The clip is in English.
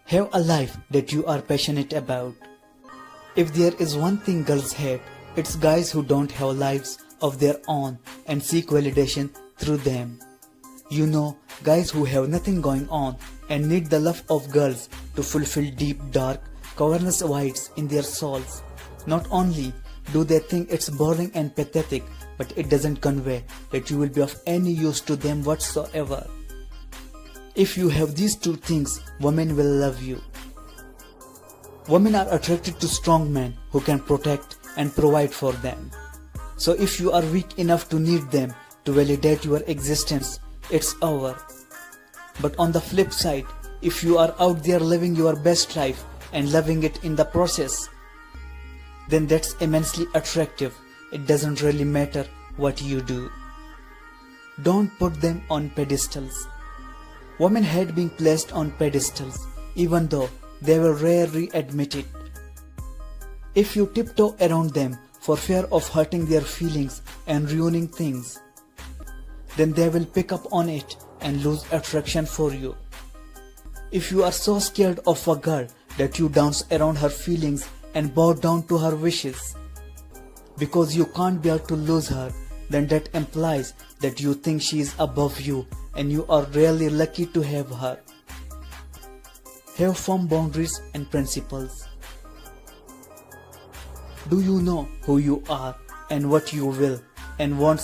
Have a life that you are passionate about. If there is one thing girls hate, it's guys who don't have lives of their own and seek validation through them. You know, guys who have nothing going on and need the love of girls to fulfill deep, dark, cavernous voids in their souls. Not only do they think it's boring and pathetic, but it doesn't convey that you will be of any use to them whatsoever. If you have these two things, women will love you. Women are attracted to strong men who can protect and provide for them. So if you are weak enough to need them to validate your existence, it's over. But on the flip side, if you are out there living your best life and loving it in the process, then that's immensely attractive. It doesn't really matter what you do. Don't put them on pedestals. Women hate being placed on pedestals, even though they will rarely admit it. If you tiptoe around them for fear of hurting their feelings and ruining things, then they will pick up on it and lose attraction for you. If you are so scared of a girl that you dance around her feelings and bow down to her wishes because you can't bear to lose her, then that implies that you think she is above you and you are really lucky to have her. Have firm boundaries and principles. Do you know who you are and what you will and want